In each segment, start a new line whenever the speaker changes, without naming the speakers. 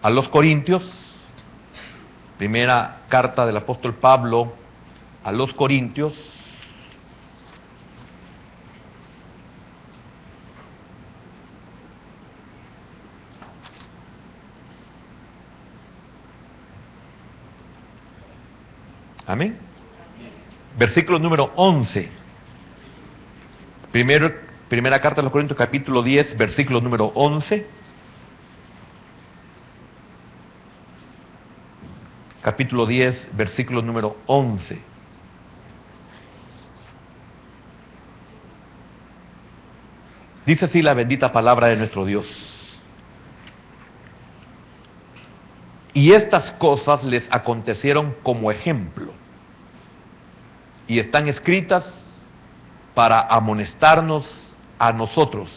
a los Corintios, primera carta del apóstol Pablo a los Corintios, amén, versículo número 11, primera carta de los Corintios, capítulo 10, versículo número 11, capítulo 10, versículo número 11. Dice así la bendita palabra de nuestro Dios: y estas cosas les acontecieron como ejemplo, y están escritas para amonestarnos a nosotros,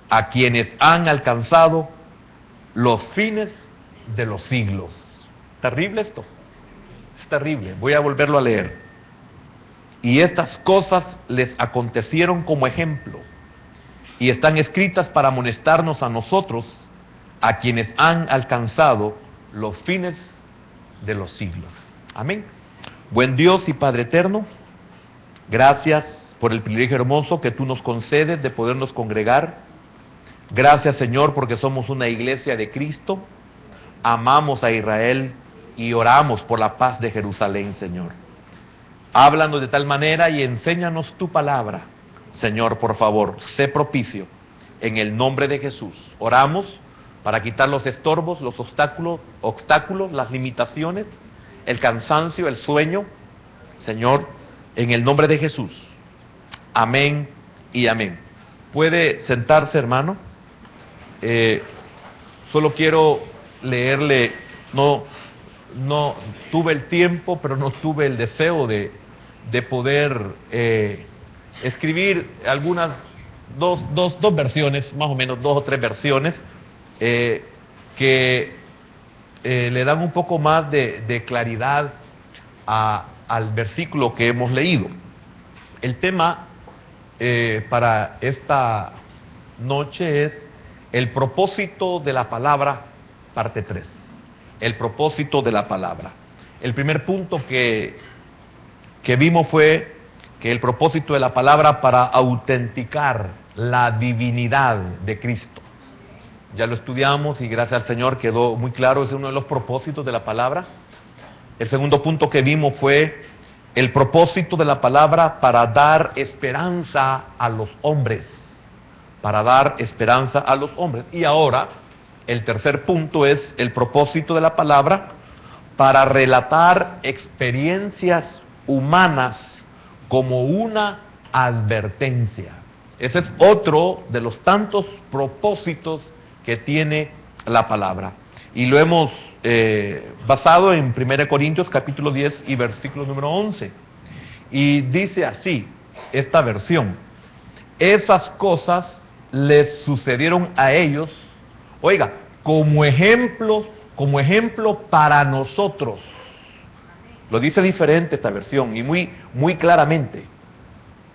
a quienes han alcanzado los fines de los siglos. ¿Terrible esto? Es terrible. Voy a volverlo a leer. Y estas cosas les acontecieron como ejemplo, y están escritas para amonestarnos a nosotros, a quienes han alcanzado los fines de los siglos. Amén. Buen Dios y Padre eterno, gracias por el privilegio hermoso que tú nos concedes de podernos congregar. Gracias, Señor, porque somos una iglesia de Cristo, amamos a Israel y oramos por la paz de Jerusalén, Señor. Háblanos de tal manera y enséñanos tu palabra, Señor, por favor, sé propicio. En el nombre de Jesús oramos para quitar los estorbos, los obstáculos, las limitaciones, el cansancio, el sueño, Señor, en el nombre de Jesús. Amén y amén. Puede sentarse, hermano. Solo quiero leerle, no tuve el tiempo, pero no tuve el deseo de poder escribir algunas, dos versiones, más o menos 2 o 3 versiones, que le dan un poco más de claridad al versículo que hemos leído. El tema para esta noche es el propósito de la palabra, parte 3. El propósito de la palabra. El primer punto que vimos fue que el propósito de la palabra para autenticar la divinidad de Cristo. Ya lo estudiamos y gracias al Señor quedó muy claro, es uno de los propósitos de la palabra. El segundo punto que vimos fue el propósito de la palabra para dar esperanza a los hombres. Para dar esperanza a los hombres. Y ahora, el tercer punto es el propósito de la palabra para relatar experiencias humanas como una advertencia. Ese es otro de los tantos propósitos que tiene la palabra. Y lo hemos basado en 1 Corintios capítulo 10 y versículo número 11. Y dice así, esta versión: esas cosas les sucedieron a ellos, oiga, como ejemplo para nosotros. Lo dice diferente esta versión y muy claramente.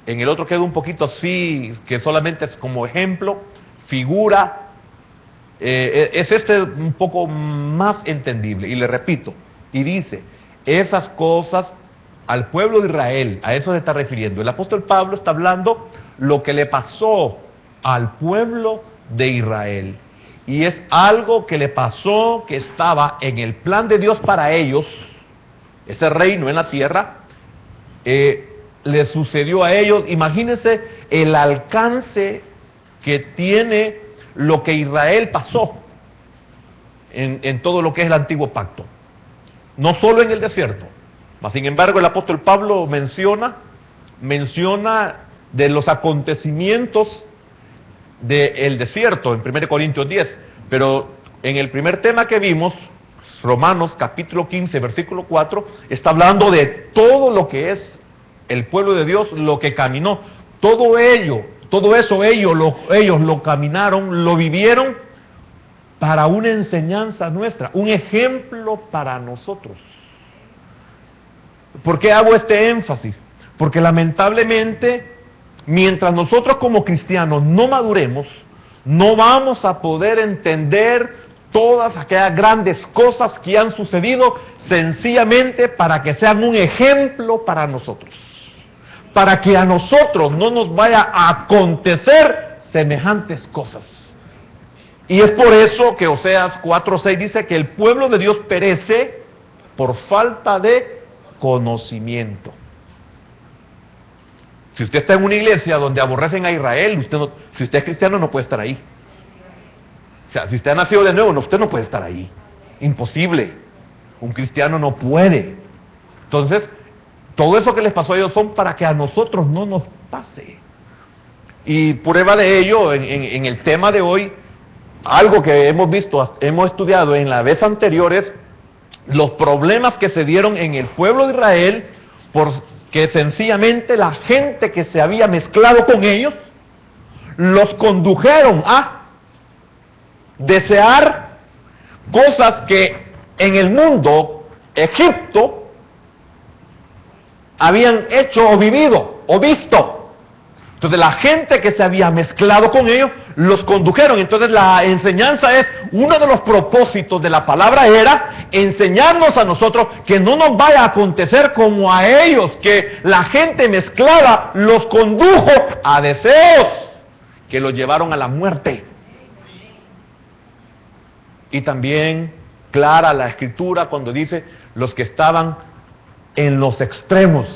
En el otro queda un poquito así, que solamente es como ejemplo, figura. Es un poco más entendible. Y le repito, y dice, esas cosas al pueblo de Israel, a eso se está refiriendo. El apóstol Pablo está hablando lo que le pasó al pueblo de Israel. Y es algo que le pasó, que estaba en el plan de Dios para ellos, ese reino en la tierra, le sucedió a ellos. Imagínense el alcance que tiene lo que Israel pasó en todo lo que es el antiguo pacto, no solo en el desierto, mas sin embargo el apóstol Pablo menciona de los acontecimientos del desierto en 1 Corintios 10, pero en el primer tema que vimos, Romanos capítulo 15, versículo 4, está hablando de todo lo que es el pueblo de Dios, lo que caminó, todo eso ellos lo caminaron, lo vivieron para una enseñanza nuestra, un ejemplo para nosotros. ¿Por qué hago este énfasis? Porque lamentablemente, mientras nosotros como cristianos no maduremos, no vamos a poder entender todas aquellas grandes cosas que han sucedido sencillamente para que sean un ejemplo para nosotros, para que a nosotros no nos vaya a acontecer semejantes cosas. Y es por eso que Oseas 4:6 dice que el pueblo de Dios perece por falta de conocimiento. Si usted está en una iglesia donde aborrecen a Israel, si usted es cristiano no puede estar ahí. O sea, si usted ha nacido de nuevo, usted no puede estar ahí. Imposible. Un cristiano no puede. Entonces, todo eso que les pasó a ellos son para que a nosotros no nos pase. Y prueba de ello, en el tema de hoy, algo que hemos visto, hemos estudiado en las veces anteriores, los problemas que se dieron en el pueblo de Israel, porque sencillamente la gente que se había mezclado con ellos, los condujeron a desear cosas que en el mundo, Egipto, habían hecho o vivido o visto. Entonces la gente que se había mezclado con ellos, los condujeron. Entonces la enseñanza es, uno de los propósitos de la palabra era enseñarnos a nosotros que no nos vaya a acontecer como a ellos, que la gente mezclada los condujo a deseos que los llevaron a la muerte. Y también clara la escritura cuando dice los que estaban en los extremos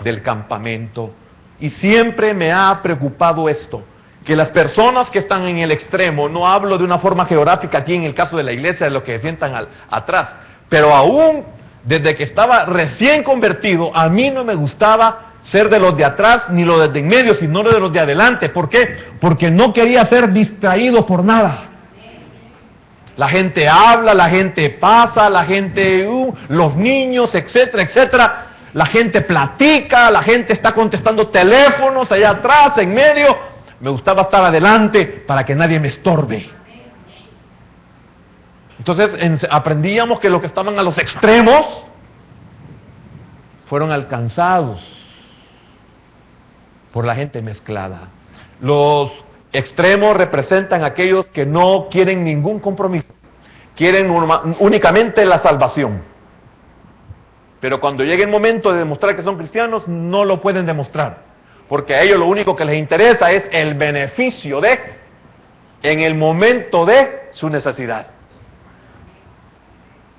del campamento. Y siempre me ha preocupado esto, que las personas que están en el extremo, no hablo de una forma geográfica aquí en el caso de la iglesia, de los que se sientan atrás, pero aún desde que estaba recién convertido, a mí no me gustaba ser de los de atrás ni los de en medio, sino de los de adelante. ¿Por qué? Porque no quería ser distraído por nada. La gente habla, la gente pasa, la gente, los niños, etcétera, etcétera. La gente platica, la gente está contestando teléfonos allá atrás, en medio. Me gustaba estar adelante para que nadie me estorbe. Entonces aprendíamos que los que estaban a los extremos fueron alcanzados por la gente mezclada. Los extremos representan a aquellos que no quieren ningún compromiso, quieren únicamente la salvación. Pero cuando llegue el momento de demostrar que son cristianos, no lo pueden demostrar, porque a ellos lo único que les interesa es el beneficio en el momento de su necesidad.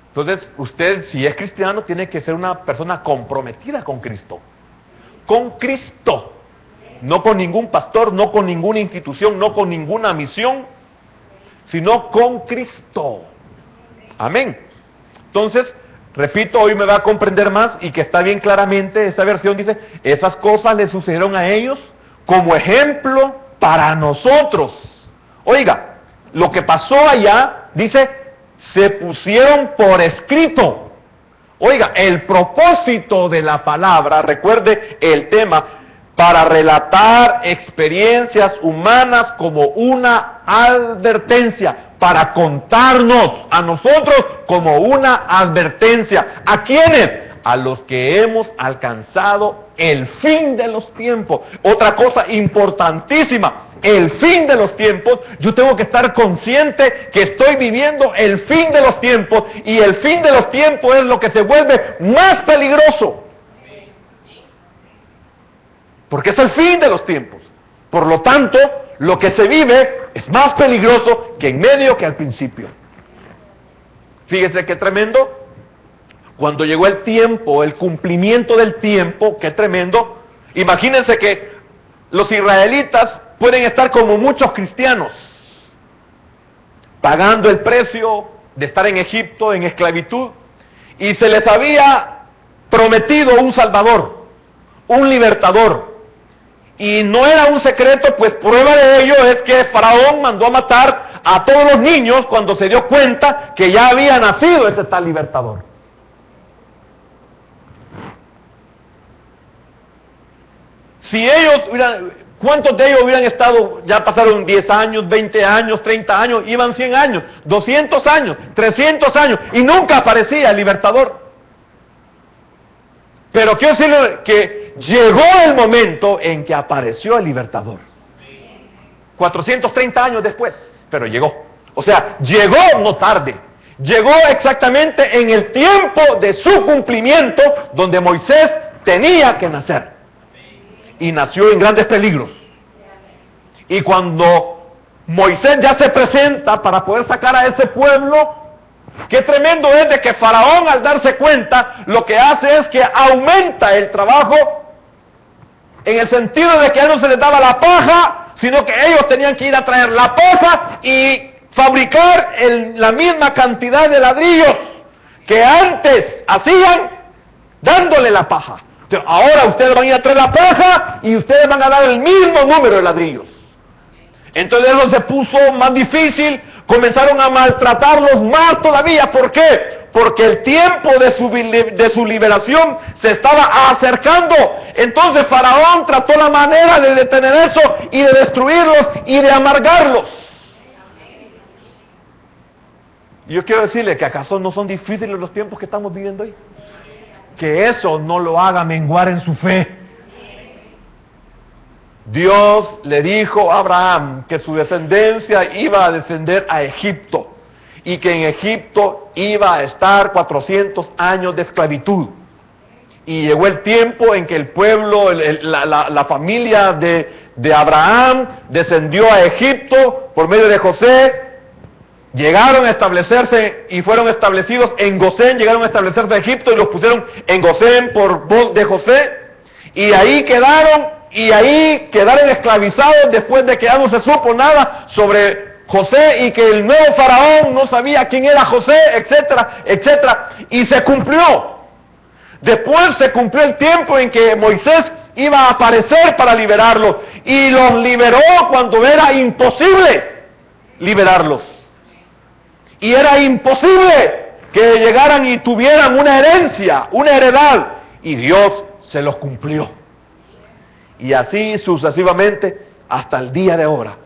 Entonces, usted, si es cristiano, tiene que ser una persona comprometida con Cristo. Con Cristo. No con ningún pastor, no con ninguna institución, no con ninguna misión, sino con Cristo. Amén. Entonces, repito, hoy me va a comprender más y que está bien claramente, esta versión dice, esas cosas le sucedieron a ellos como ejemplo para nosotros. Oiga, lo que pasó allá, dice, se pusieron por escrito. Oiga, el propósito de la palabra, recuerde el tema, para relatar experiencias humanas como una advertencia, para contarnos a nosotros como una advertencia. ¿A quiénes? A los que hemos alcanzado el fin de los tiempos. Otra cosa importantísima, el fin de los tiempos. Yo tengo que estar consciente que estoy viviendo el fin de los tiempos, y el fin de los tiempos es lo que se vuelve más peligroso. Porque es el fin de los tiempos. Por lo tanto, lo que se vive es más peligroso que en medio que al principio. Fíjese qué tremendo. Cuando llegó el tiempo, el cumplimiento del tiempo, qué tremendo. Imagínense que los israelitas pueden estar como muchos cristianos, pagando el precio de estar en Egipto, en esclavitud, y se les había prometido un salvador, un libertador. Y no era un secreto, pues prueba de ello es que Faraón mandó a matar a todos los niños cuando se dio cuenta que ya había nacido ese tal libertador. Si ellos ¿cuántos de ellos hubieran estado, ya pasaron 10 años, 20 años, 30 años, iban 100 años, 200 años, 300 años, y nunca aparecía el libertador? Pero quiero decirle que llegó el momento en que apareció el libertador. 430 años después, pero llegó. O sea, llegó no tarde. Llegó exactamente en el tiempo de su cumplimiento, donde Moisés tenía que nacer. Y nació en grandes peligros. Y cuando Moisés ya se presenta para poder sacar a ese pueblo, qué tremendo es de que Faraón, al darse cuenta, lo que hace es que aumenta el trabajo, en el sentido de que a él no se les daba la paja, sino que ellos tenían que ir a traer la paja y fabricar la misma cantidad de ladrillos que antes hacían dándole la paja. Entonces, ahora ustedes van a ir a traer la paja y ustedes van a dar el mismo número de ladrillos. Entonces eso se puso más difícil, comenzaron a maltratarlos más todavía. ¿Por qué? Porque el tiempo de su liberación se estaba acercando. Entonces Faraón trató la manera de detener eso y de destruirlos y de amargarlos. Yo quiero decirle que acaso no son difíciles los tiempos que estamos viviendo hoy. Que eso no lo haga menguar en su fe. Dios le dijo a Abraham que su descendencia iba a descender a Egipto y que en Egipto iba a estar 400 años de esclavitud. Y llegó el tiempo en que el pueblo, la familia de Abraham descendió a Egipto por medio de José. Llegaron a establecerse y fueron establecidos en Gosén, llegaron a establecerse en Egipto y los pusieron en Gosén por voz de José. Y ahí quedaron esclavizados después de que ya no se supo nada sobre José y que el nuevo faraón no sabía quién era José, etcétera, etcétera. Y se cumplió. Después se cumplió el tiempo en que Moisés iba a aparecer para liberarlos. Y los liberó cuando era imposible liberarlos. Y era imposible que llegaran y tuvieran una herencia, una heredad. Y Dios se los cumplió. Y así sucesivamente hasta el día de ahora.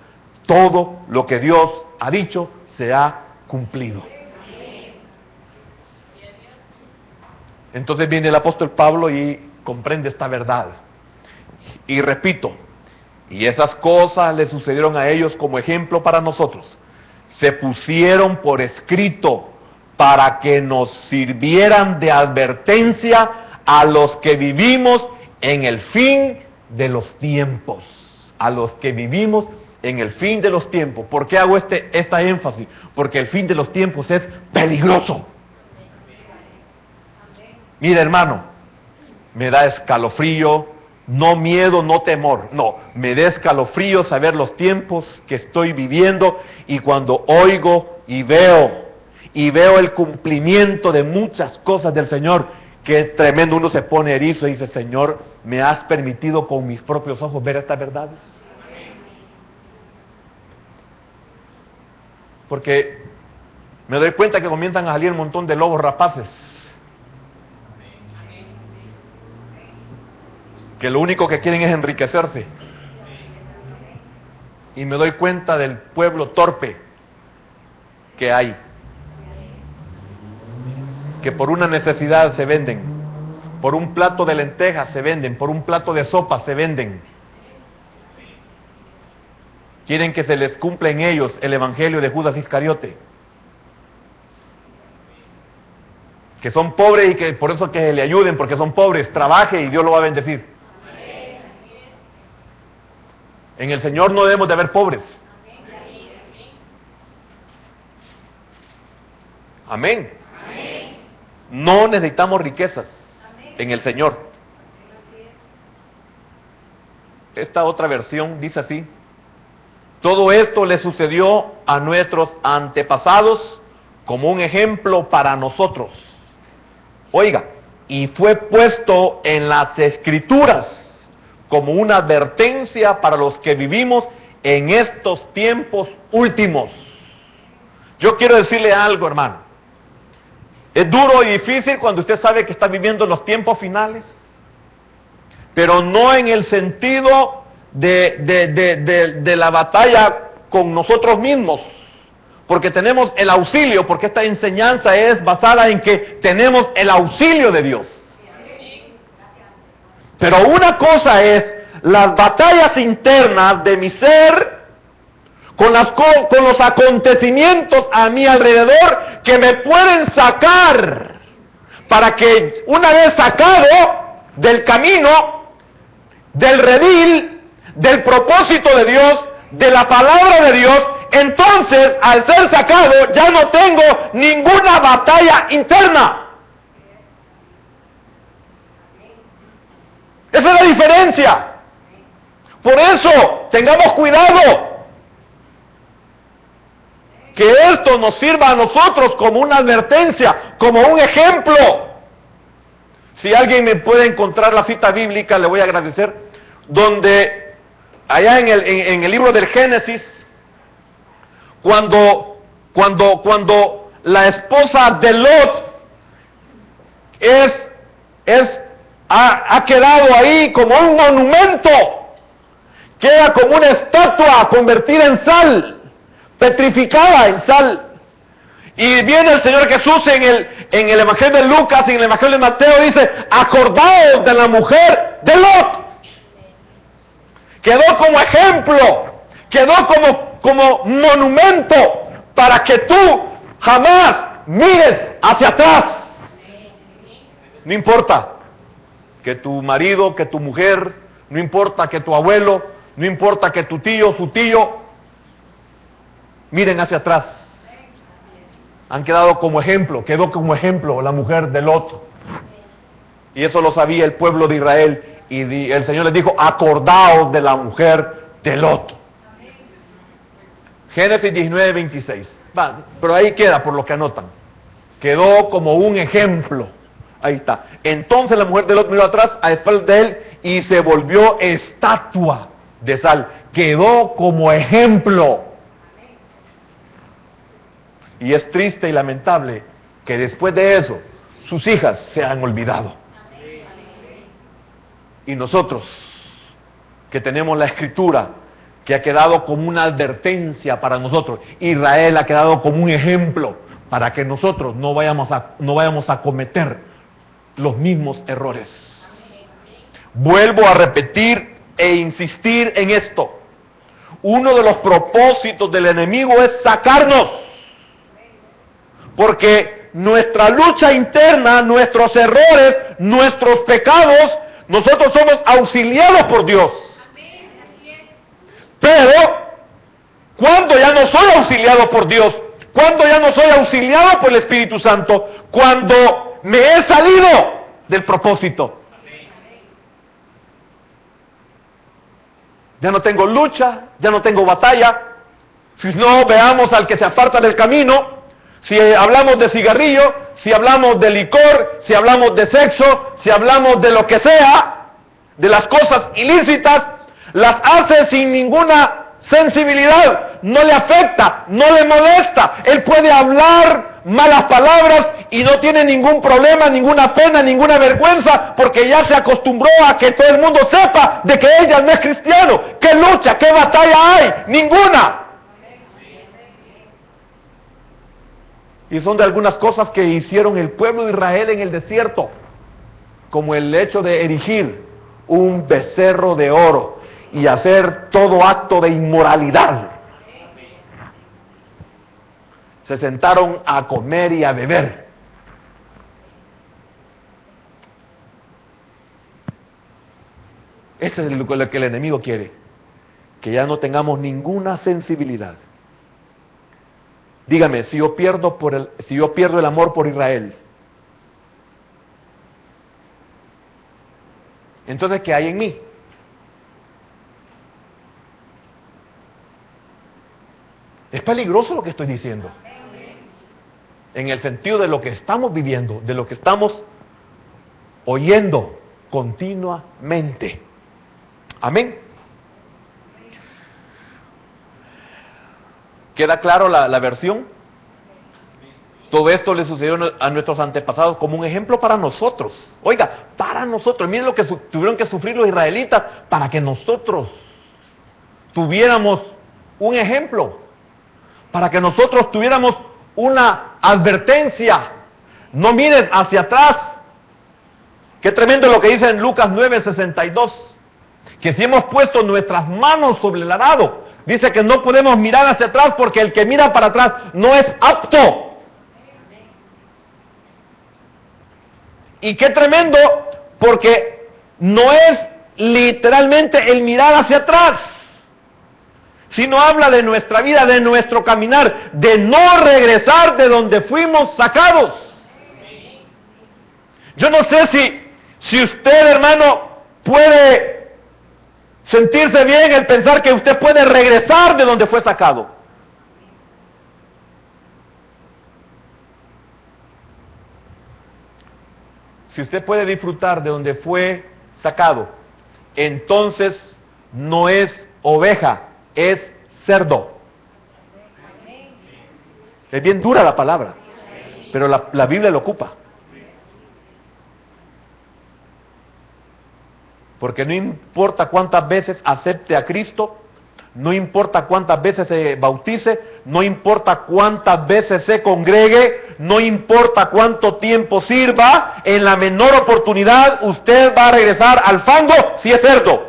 Todo lo que Dios ha dicho se ha cumplido. Entonces viene el apóstol Pablo y comprende esta verdad. Y repito, y esas cosas le sucedieron a ellos como ejemplo para nosotros. Se pusieron por escrito para que nos sirvieran de advertencia a los que vivimos en el fin de los tiempos. A los que vivimos en el fin de los tiempos. ¿Por qué hago esta énfasis? Porque el fin de los tiempos es peligroso. Mira, hermano, me da escalofrío, no miedo, no temor, no, me da escalofrío saber los tiempos que estoy viviendo y cuando oigo y veo el cumplimiento de muchas cosas del Señor, que tremendo, uno se pone erizo y dice, Señor, ¿me has permitido con mis propios ojos ver estas verdades? Porque me doy cuenta que comienzan a salir un montón de lobos rapaces, que lo único que quieren es enriquecerse. Y me doy cuenta del pueblo torpe que hay, que por una necesidad se venden, por un plato de lentejas se venden, por un plato de sopa se venden. Quieren que se les cumpla en ellos el evangelio de Judas Iscariote, que son pobres y que por eso que le ayuden, porque son pobres, trabaje y Dios lo va a bendecir. En el Señor no debemos de haber pobres. Amén. No necesitamos riquezas en el Señor. Esta otra versión dice así: todo esto le sucedió a nuestros antepasados como un ejemplo para nosotros. Oiga, y fue puesto en las Escrituras como una advertencia para los que vivimos en estos tiempos últimos. Yo quiero decirle algo, hermano. Es duro y difícil cuando usted sabe que está viviendo los tiempos finales, pero no en el sentido de la batalla con nosotros mismos, porque tenemos el auxilio, porque esta enseñanza es basada en que tenemos el auxilio de Dios. Pero una cosa es las batallas internas de mi ser con los acontecimientos a mi alrededor que me pueden sacar, para que una vez sacado del camino, del redil, del propósito de Dios, de la palabra de Dios, entonces al ser sacado ya no tengo ninguna batalla interna. Esa es la diferencia. Por eso, tengamos cuidado. Que esto nos sirva a nosotros como una advertencia, como un ejemplo. Si alguien me puede encontrar la cita bíblica, le voy a agradecer, donde allá en el libro del Génesis, cuando la esposa de Lot ha quedado ahí como un monumento, queda como una estatua convertida en sal, petrificada en sal. Y viene el Señor Jesús en el Evangelio de Lucas y en el Evangelio de Mateo, dice: acordaos de la mujer de Lot. Quedó como ejemplo, quedó como monumento para que tú jamás mires hacia atrás. No importa que tu marido, que tu mujer, no importa que tu abuelo, no importa que tu tío, su tío, miren hacia atrás. Han quedado como ejemplo, quedó como ejemplo la mujer de Lot. Y eso lo sabía el pueblo de Israel. Y el Señor les dijo: acordaos de la mujer de Lot. Génesis 19, 26. Pero ahí queda por lo que anotan. Quedó como un ejemplo. Ahí está. Entonces la mujer de Lot miró atrás a espaldas de él y se volvió estatua de sal. Quedó como ejemplo. Y es triste y lamentable que después de eso sus hijas se han olvidado. Y nosotros, que tenemos la Escritura, que ha quedado como una advertencia para nosotros, Israel ha quedado como un ejemplo para que nosotros no vayamos a cometer los mismos errores. Vuelvo a repetir e insistir en esto. Uno de los propósitos del enemigo es sacarnos, porque nuestra lucha interna, nuestros errores, nuestros pecados, nosotros somos auxiliados por Dios. Pero, cuando ya no soy auxiliado por Dios, cuando ya no soy auxiliado por el Espíritu Santo, cuando me he salido del propósito, ya no tengo lucha, ya no tengo batalla. Si no, veamos al que se aparta del camino. Si hablamos de cigarrillo, si hablamos de licor, si hablamos de sexo, si hablamos de lo que sea, de las cosas ilícitas, las hace sin ninguna sensibilidad, no le afecta, no le molesta. Él puede hablar malas palabras y no tiene ningún problema, ninguna pena, ninguna vergüenza, porque ya se acostumbró a que todo el mundo sepa de que ella no es cristiano. ¿Qué lucha, qué batalla hay? Ninguna. Y son de algunas cosas que hicieron el pueblo de Israel en el desierto, como el hecho de erigir un becerro de oro y hacer todo acto de inmoralidad. Se sentaron a comer y a beber. Ese es lo que el enemigo quiere, que ya no tengamos ninguna sensibilidad. Dígame, si yo pierdo el amor por Israel, entonces ¿qué hay en mí? Es peligroso lo que estoy diciendo, en el sentido de lo que estamos viviendo, de lo que estamos oyendo continuamente. Amén. ¿Queda claro la versión? Todo esto le sucedió a nuestros antepasados como un ejemplo para nosotros. Oiga, para nosotros. Miren lo que tuvieron que sufrir los israelitas para que nosotros tuviéramos un ejemplo, para que nosotros tuviéramos una advertencia. No mires hacia atrás. Qué tremendo lo que dice en Lucas 9:62, que si hemos puesto nuestras manos sobre el arado, Dice que no podemos mirar hacia atrás porque el que mira para atrás no es apto. Y qué tremendo, porque no es literalmente el mirar hacia atrás, sino habla de nuestra vida, de nuestro caminar, de no regresar de donde fuimos sacados. Yo no sé si usted, hermano, puede sentirse bien el pensar que usted puede regresar de donde fue sacado. Si usted puede disfrutar de donde fue sacado, entonces no es oveja, es cerdo. Es bien dura la palabra, pero la Biblia lo ocupa. Porque no importa cuántas veces acepte a Cristo, no importa cuántas veces se bautice, no importa cuántas veces se congregue, no importa cuánto tiempo sirva, en la menor oportunidad usted va a regresar al fango si es cerdo.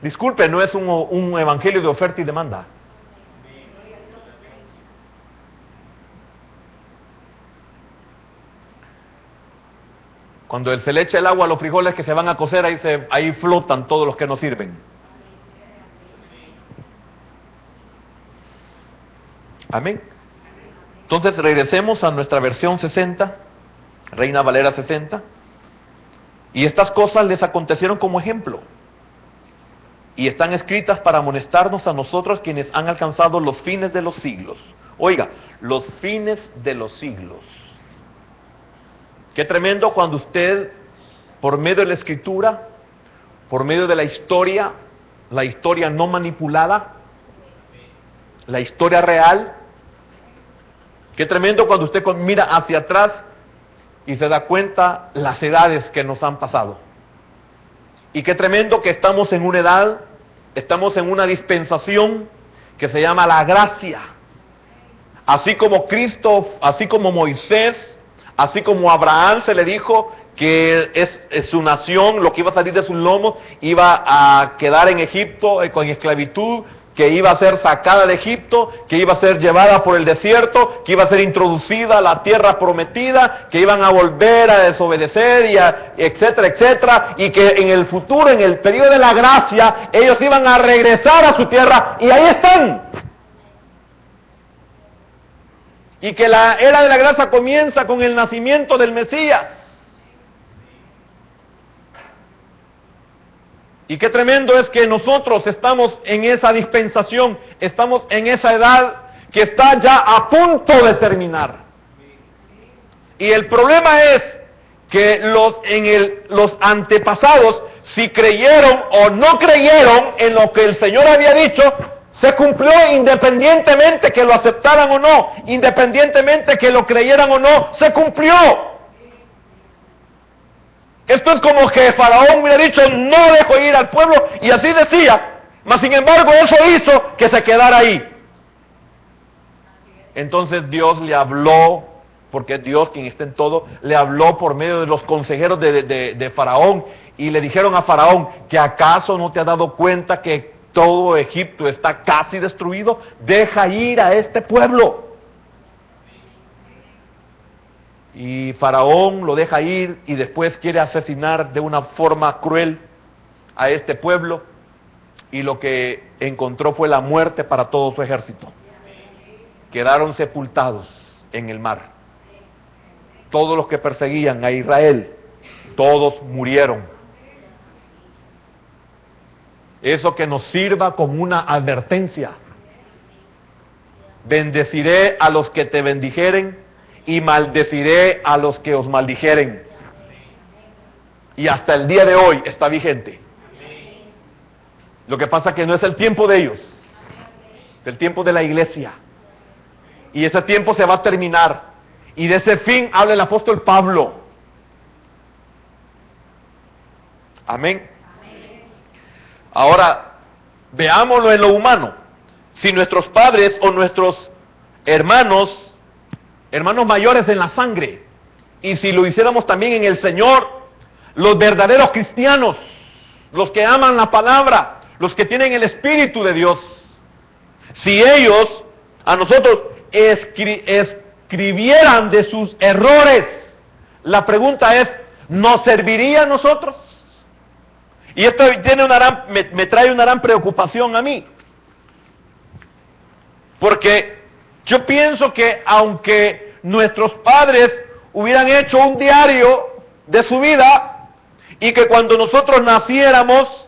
Disculpe, no es un evangelio de oferta y demanda. Cuando se le echa el agua a los frijoles que se van a cocer, ahí flotan todos los que no sirven. Amén. Entonces regresemos a nuestra versión 60, Reina Valera 60. Y estas cosas les acontecieron como ejemplo. Y están escritas para amonestarnos a nosotros quienes han alcanzado los fines de los siglos. Oiga, los fines de los siglos. Qué tremendo cuando usted, por medio de la Escritura, por medio de la historia no manipulada, la historia real, qué tremendo cuando usted mira hacia atrás y se da cuenta las edades que nos han pasado. Y qué tremendo que estamos en una edad, estamos en una dispensación que se llama la gracia. Así como Cristo, así como Moisés, así como a Abraham se le dijo que es su nación, lo que iba a salir de sus lomos, iba a quedar en Egipto con esclavitud, que iba a ser sacada de Egipto, que iba a ser llevada por el desierto, que iba a ser introducida a la tierra prometida, que iban a volver a desobedecer, etcétera, etcétera, y que en el futuro, en el periodo de la gracia, ellos iban a regresar a su tierra, y ahí están. Y que la era de la gracia comienza con el nacimiento del Mesías. Y qué tremendo es que nosotros estamos en esa dispensación, estamos en esa edad que está ya a punto de terminar. Y el problema es que los antepasados, si creyeron o no creyeron en lo que el Señor había dicho, se cumplió independientemente que lo aceptaran o no, independientemente que lo creyeran o no, se cumplió. Esto es como que Faraón hubiera dicho, no dejo ir al pueblo, y así decía, mas sin embargo eso hizo que se quedara ahí. Entonces Dios le habló, porque es Dios quien está en todo, le habló por medio de los consejeros de Faraón, y le dijeron a Faraón, que acaso no te has dado cuenta que todo Egipto está casi destruido, deja ir a este pueblo. Y Faraón lo deja ir y después quiere asesinar de una forma cruel a este pueblo, y lo que encontró fue la muerte para todo su ejército. Quedaron sepultados en el mar. Todos los que perseguían a Israel, todos murieron. Eso que nos sirva como una advertencia. Bendeciré a los que te bendijeren y maldeciré a los que os maldijeren. Y hasta el día de hoy está vigente. Lo que pasa es que no es el tiempo de ellos, es el tiempo de la iglesia. Y ese tiempo se va a terminar. Y de ese fin habla el apóstol Pablo. Amén. Ahora, veámoslo en lo humano. Si nuestros padres o nuestros hermanos mayores en la sangre, y si lo hiciéramos también en el Señor, los verdaderos cristianos, los que aman la palabra, los que tienen el Espíritu de Dios, si ellos a nosotros escribieran de sus errores, la pregunta es, ¿nos serviría a nosotros? Y esto me trae una gran preocupación a mí, porque yo pienso que aunque nuestros padres hubieran hecho un diario de su vida, y que cuando nosotros naciéramos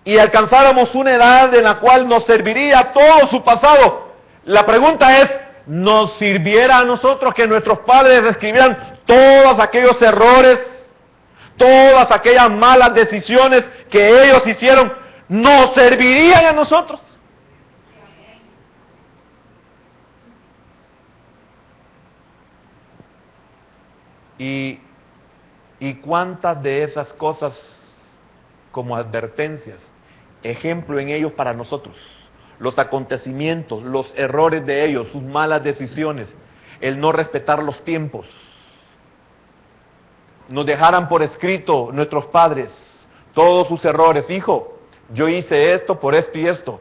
y alcanzáramos una edad en la cual nos serviría todo su pasado, la pregunta es, ¿nos sirviera a nosotros que nuestros padres escribieran todos aquellos errores, todas aquellas malas decisiones que ellos hicieron? ¿Nos servirían a nosotros? Y cuántas de esas cosas como advertencias, ejemplo en ellos para nosotros, los acontecimientos, los errores de ellos, sus malas decisiones, el no respetar los tiempos. Nos dejaran por escrito nuestros padres todos sus errores. Hijo, yo hice esto por esto y esto,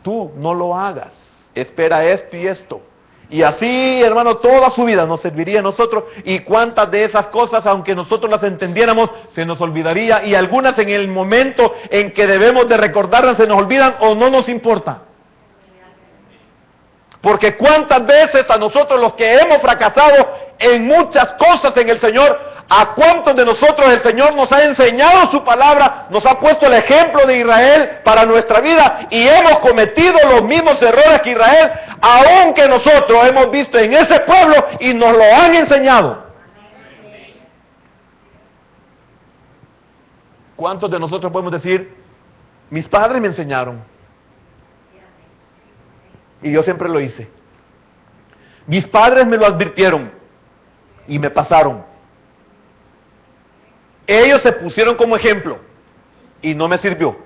tú no lo hagas, espera esto y esto. Y así, hermano, toda su vida nos serviría a nosotros, y cuántas de esas cosas, aunque nosotros las entendiéramos, se nos olvidaría, y algunas en el momento en que debemos de recordarlas se nos olvidan o no nos importa. Porque cuántas veces a nosotros los que hemos fracasado en muchas cosas en el Señor, a cuántos de nosotros el Señor nos ha enseñado su palabra, nos ha puesto el ejemplo de Israel para nuestra vida, y hemos cometido los mismos errores que Israel, aunque nosotros hemos visto en ese pueblo y nos lo han enseñado. ¿Cuántos de nosotros podemos decir, mis padres me enseñaron y yo siempre lo hice? Mis padres me lo advirtieron y me pasaron. Ellos se pusieron como ejemplo y no me sirvió.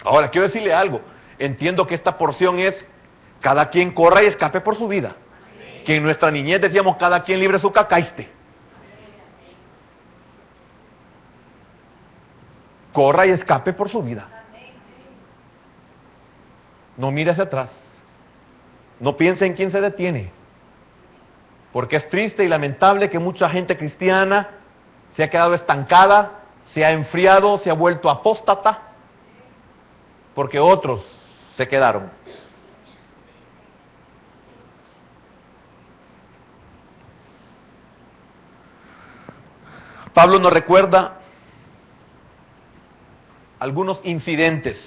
Ahora, quiero decirle algo. Entiendo que esta porción es cada quien corra y escape por su vida. Que en nuestra niñez decíamos cada quien libre su cacaiste. Corra y escape por su vida. No mire hacia atrás. No piense en quién se detiene. Porque es triste y lamentable que mucha gente cristiana se ha quedado estancada, se ha enfriado, se ha vuelto apóstata, porque otros se quedaron. Pablo nos recuerda algunos incidentes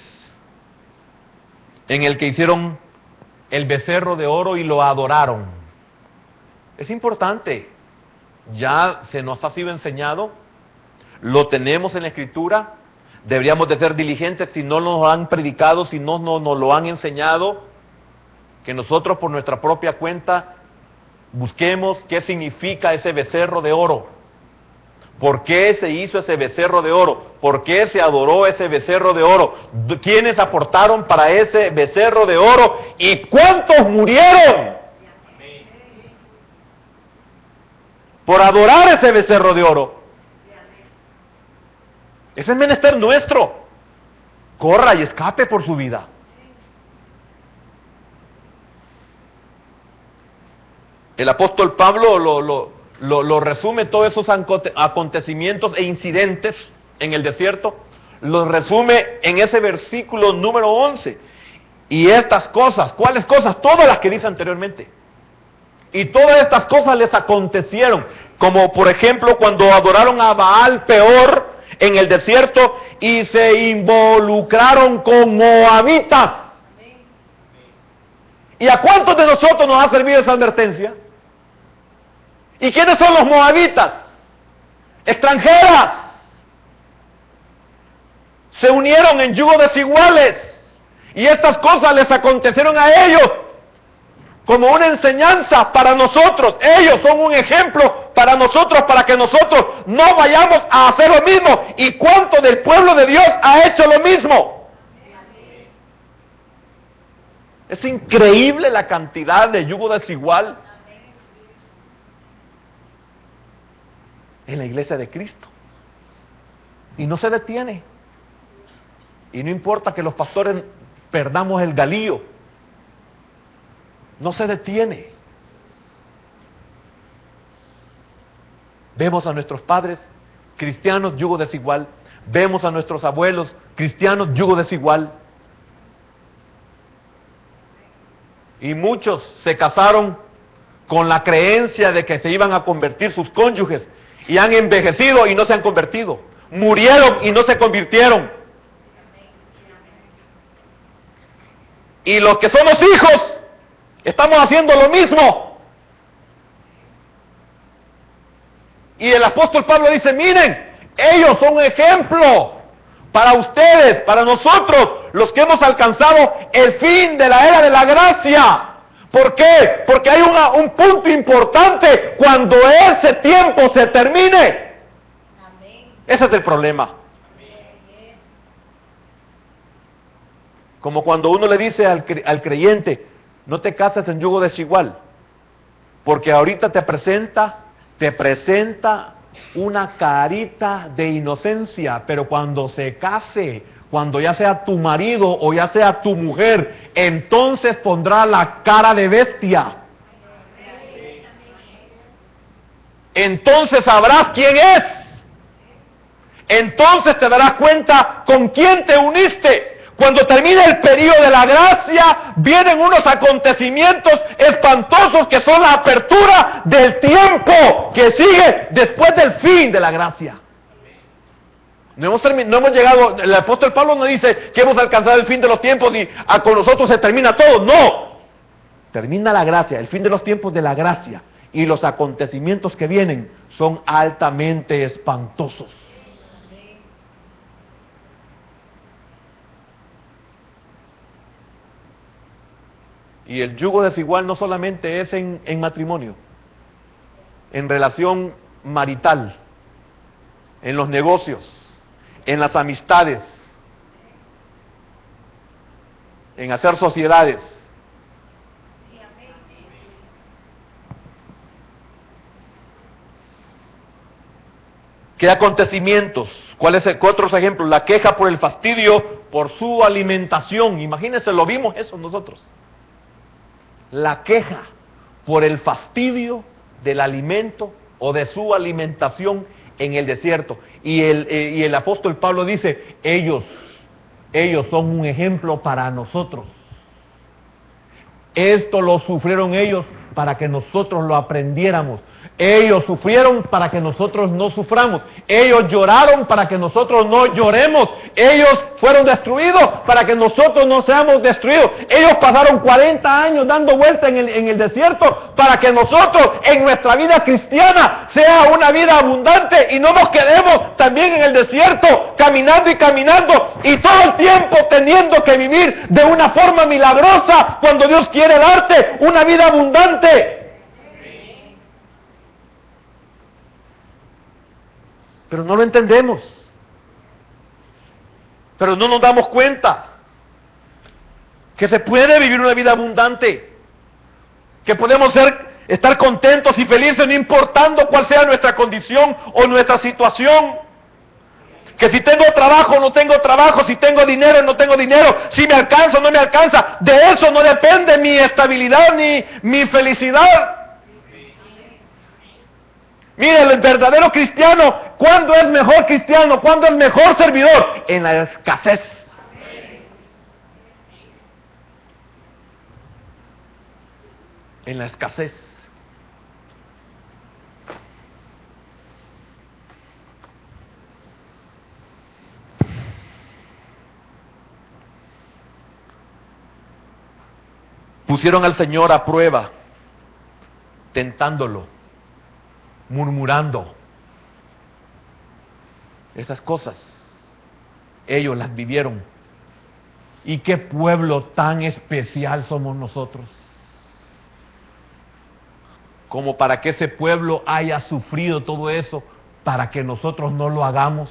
en el que hicieron el becerro de oro y lo adoraron. Es importante, ya se nos ha sido enseñado, lo tenemos en la Escritura, deberíamos de ser diligentes si no nos han predicado, si no nos lo han enseñado, que nosotros por nuestra propia cuenta busquemos qué significa ese becerro de oro, por qué se hizo ese becerro de oro, por qué se adoró ese becerro de oro, quiénes aportaron para ese becerro de oro y cuántos murieron por adorar ese becerro de oro. Ese es menester nuestro. Corra y escape por su vida. El apóstol Pablo lo resume todos esos acontecimientos e incidentes en el desierto, los resume en ese versículo número 11. Y estas cosas, ¿cuáles cosas? Todas las que dice anteriormente. Y todas estas cosas les acontecieron, como por ejemplo cuando adoraron a Baal Peor en el desierto y se involucraron con moabitas. ¿Y a cuántos de nosotros nos ha servido esa advertencia? ¿Y quiénes son los moabitas? Extranjeras. Se unieron en yugo desiguales y estas cosas les acontecieron a ellos como una enseñanza para nosotros. Ellos son un ejemplo para nosotros, para que nosotros no vayamos a hacer lo mismo. ¿Y cuánto del pueblo de Dios ha hecho lo mismo? Es increíble la cantidad de yugo desigual. en la iglesia de Cristo. Y no se detiene. Y no importa que los pastores perdamos el galillo, no se detiene. Vemos a nuestros padres cristianos, yugo desigual. Vemos a nuestros abuelos cristianos, yugo desigual. Y muchos se casaron con la creencia de que se iban a convertir sus cónyuges y han envejecido y no se han convertido. Murieron y no se convirtieron. Y los que somos hijos estamos haciendo lo mismo. Y el apóstol Pablo dice, miren, ellos son un ejemplo para ustedes, para nosotros, los que hemos alcanzado el fin de la era de la gracia. ¿Por qué? Porque hay un punto importante cuando ese tiempo se termine. Ese es el problema. Como cuando uno le dice al creyente, no te cases en yugo desigual, porque ahorita te presenta una carita de inocencia, pero cuando se case, cuando ya sea tu marido o ya sea tu mujer, entonces pondrá la cara de bestia. Entonces sabrás quién es. Entonces te darás cuenta con quién te uniste. Cuando termine el periodo de la gracia, vienen unos acontecimientos espantosos que son la apertura del tiempo que sigue después del fin de la gracia. No hemos llegado, el apóstol Pablo no dice que hemos alcanzado el fin de los tiempos y con nosotros se termina todo. No, termina la gracia, el fin de los tiempos de la gracia. Y los acontecimientos que vienen son altamente espantosos. Y el yugo desigual no solamente es en matrimonio, en relación marital, en los negocios, en las amistades, en hacer sociedades. ¿Qué acontecimientos? ¿Cuáles otros ejemplos? La queja por el fastidio, por su alimentación. Imagínense, lo vimos eso nosotros. La queja por el fastidio del alimento o de su alimentación en el desierto. Y el apóstol Pablo dice, ellos son un ejemplo para nosotros. Esto lo sufrieron ellos para que nosotros lo aprendiéramos. Ellos sufrieron para que nosotros no suframos. Ellos lloraron para que nosotros no lloremos. Ellos fueron destruidos para que nosotros no seamos destruidos. Ellos pasaron 40 años dando vuelta en el desierto para que nosotros en nuestra vida cristiana sea una vida abundante y no nos quedemos también en el desierto caminando y caminando y todo el tiempo teniendo que vivir de una forma milagrosa cuando Dios quiere darte una vida abundante. Pero no lo entendemos. Pero no nos damos cuenta que se puede vivir una vida abundante, que podemos estar contentos y felices no importando cuál sea nuestra condición o nuestra situación, que si tengo trabajo o no tengo trabajo, si tengo dinero o no tengo dinero, si me alcanza o no me alcanza, de eso no depende mi estabilidad ni mi felicidad. Mire, el verdadero cristiano, ¿cuándo es mejor cristiano? ¿Cuándo es mejor servidor? En la escasez. En la escasez. Pusieron al Señor a prueba, tentándolo, murmurando. Esas cosas, ellos las vivieron. Y qué pueblo tan especial somos nosotros, como para que ese pueblo haya sufrido todo eso, para que nosotros no lo hagamos.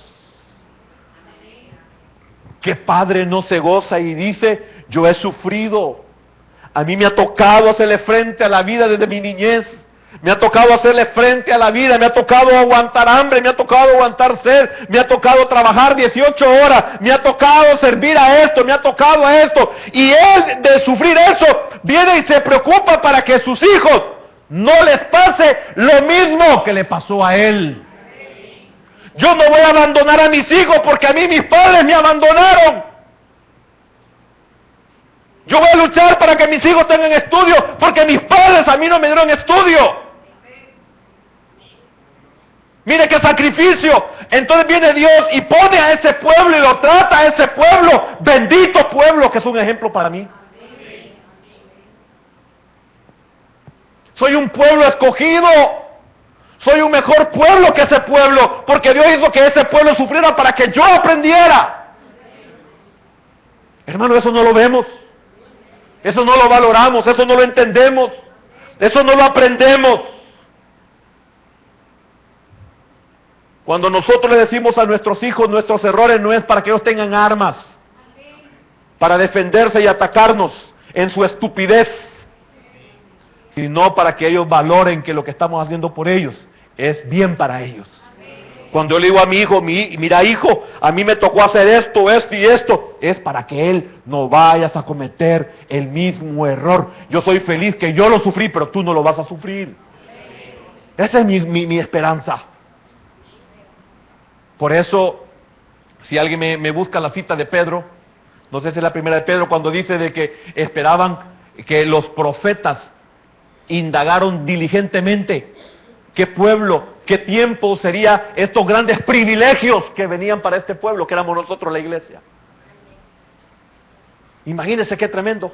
¿Qué padre no se goza y dice, yo he sufrido? A mí me ha tocado hacerle frente a la vida desde mi niñez. Me ha tocado hacerle frente a la vida, me ha tocado aguantar hambre, me ha tocado aguantar sed, me ha tocado trabajar 18 horas, me ha tocado servir a esto, me ha tocado a esto. Y él, de sufrir eso, viene y se preocupa para que sus hijos no les pase lo mismo que le pasó a él. Yo no voy a abandonar a mis hijos porque a mí mis padres me abandonaron. Yo voy a luchar para que mis hijos tengan estudio porque mis padres a mí no me dieron estudio. Mire qué sacrificio. Entonces viene Dios y pone a ese pueblo y lo trata a ese pueblo. Bendito pueblo, que es un ejemplo para mí. Soy un pueblo escogido. Soy un mejor pueblo que ese pueblo, porque Dios hizo que ese pueblo sufriera para que yo aprendiera. Hermano, eso no lo vemos. Eso no lo valoramos, eso no lo entendemos. Eso no lo aprendemos. Cuando nosotros le decimos a nuestros hijos nuestros errores, no es para que ellos tengan armas para defenderse y atacarnos en su estupidez, sino para que ellos valoren que lo que estamos haciendo por ellos es bien para ellos. Cuando yo le digo a mi hijo, mira hijo, a mí me tocó hacer esto, esto y esto, es para que él no vayas a cometer el mismo error. Yo soy feliz que yo lo sufrí, pero tú no lo vas a sufrir. Esa es mi esperanza. Por eso, si alguien me busca la cita de Pedro, no sé si es la primera de Pedro, cuando dice de que esperaban que los profetas indagaron diligentemente qué pueblo, qué tiempo sería estos grandes privilegios que venían para este pueblo, que éramos nosotros la iglesia. Imagínense qué tremendo.